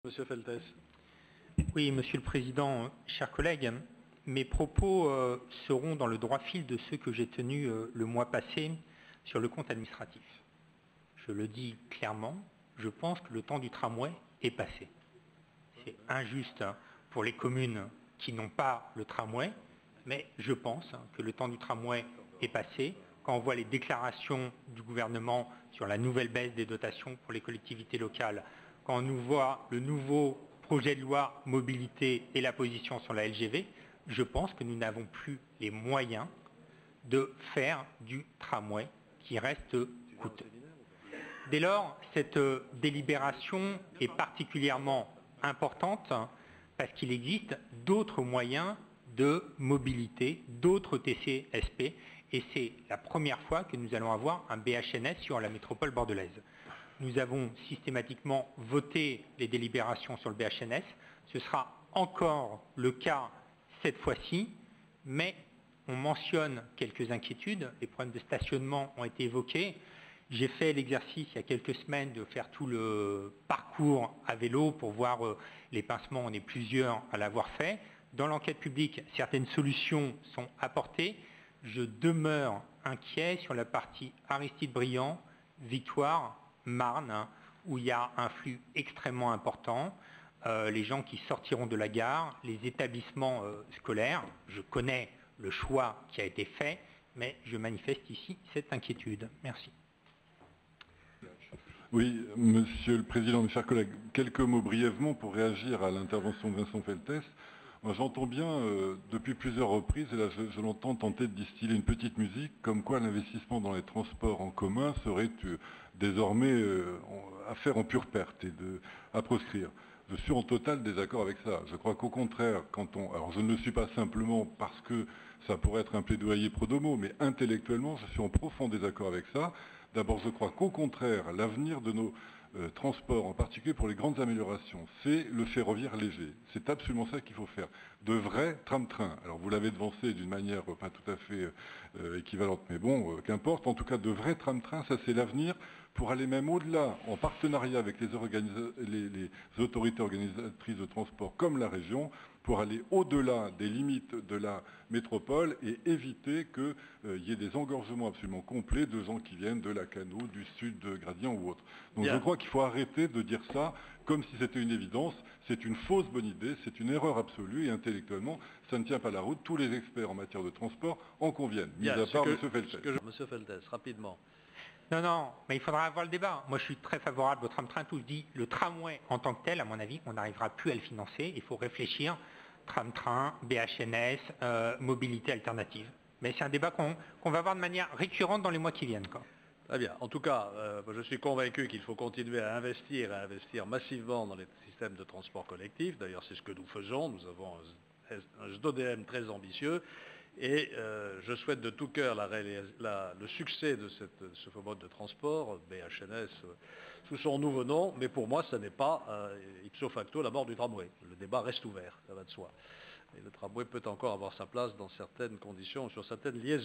Monsieur Feltes. Oui, Monsieur le Président, chers collègues, mes propos seront dans le droit fil de ceux que j'ai tenus le mois passé sur le compte administratif. Je le dis clairement, je pense que le temps du tramway est passé. C'est injuste pour les communes qui n'ont pas le tramway, mais je pense que le temps du tramway est passé. Quand on voit les déclarations du gouvernement sur la nouvelle baisse des dotations pour les collectivités locales, quand on nous voit le nouveau projet de loi mobilité et la position sur la LGV, je pense que nous n'avons plus les moyens de faire du tramway qui reste coûteux. Dès lors, cette délibération est particulièrement importante parce qu'il existe d'autres moyens de mobilité, d'autres TCSP, et c'est la première fois que nous allons avoir un BHNS sur la métropole bordelaise. Nous avons systématiquement voté les délibérations sur le BHNS. Ce sera encore le cas cette fois-ci, mais on mentionne quelques inquiétudes. Les problèmes de stationnement ont été évoqués. J'ai fait l'exercice il y a quelques semaines de faire tout le parcours à vélo pour voir les pincements. On est plusieurs à l'avoir fait. Dans l'enquête publique, certaines solutions sont apportées. Je demeure inquiet sur la partie Aristide-Briand, Victoire, Marne, où il y a un flux extrêmement important. Les gens qui sortiront de la gare, les établissements scolaires. Je connais le choix qui a été fait, mais je manifeste ici cette inquiétude. Merci. Oui, Monsieur le Président, mes chers collègues, quelques mots brièvement pour réagir à l'intervention de Vincent Feltes. J'entends bien depuis plusieurs reprises, et là je l'entends tenter de distiller une petite musique, comme quoi l'investissement dans les transports en commun serait désormais à faire en pure perte et à proscrire. Je suis en total désaccord avec ça. Je crois qu'au contraire, alors je ne le suis pas simplement parce que ça pourrait être un plaidoyer pro domo, mais intellectuellement, je suis en profond désaccord avec ça. D'abord, je crois qu'au contraire, l'avenir de nos transports, en particulier pour les grandes améliorations, c'est le ferroviaire léger. C'est absolument ça qu'il faut faire. De vrais tram-trains. Alors vous l'avez devancé d'une manière pas tout à fait équivalente, mais bon, qu'importe. En tout cas, de vrais tram-trains, ça c'est l'avenir pour aller même au-delà, en partenariat avec les autorités organisatrices de transport comme la région, pour aller au-delà des limites de la métropole et éviter qu'il y ait des engorgements absolument complets de gens qui viennent de Lacanau, du sud de Gradient ou autre. Donc je crois qu'il faut arrêter de dire ça comme si c'était une évidence. C'est une fausse bonne idée, c'est une erreur absolue et intellectuellement, ça ne tient pas la route. Tous les experts en matière de transport en conviennent, mis à part M. Feltes. Monsieur Feltes, rapidement. Non, mais il faudra avoir le débat. Moi, je suis très favorable au tram-train. Tout je dis, le tramway en tant que tel, à mon avis, on n'arrivera plus à le financer. Il faut réfléchir. Tram-train, BHNS, mobilité alternative. Mais c'est un débat qu'on va avoir de manière récurrente dans les mois qui viennent. Très bien. En tout cas, je suis convaincu qu'il faut continuer à investir massivement dans les systèmes de transport collectif. D'ailleurs, c'est ce que nous faisons. Nous avons un SDODM très ambitieux. Et je souhaite de tout cœur le succès de ce mode de transport, BHNS, sous son nouveau nom, mais pour moi, ce n'est pas ipso facto la mort du tramway. Le débat reste ouvert, ça va de soi. Et le tramway peut encore avoir sa place dans certaines conditions, sur certaines liaisons.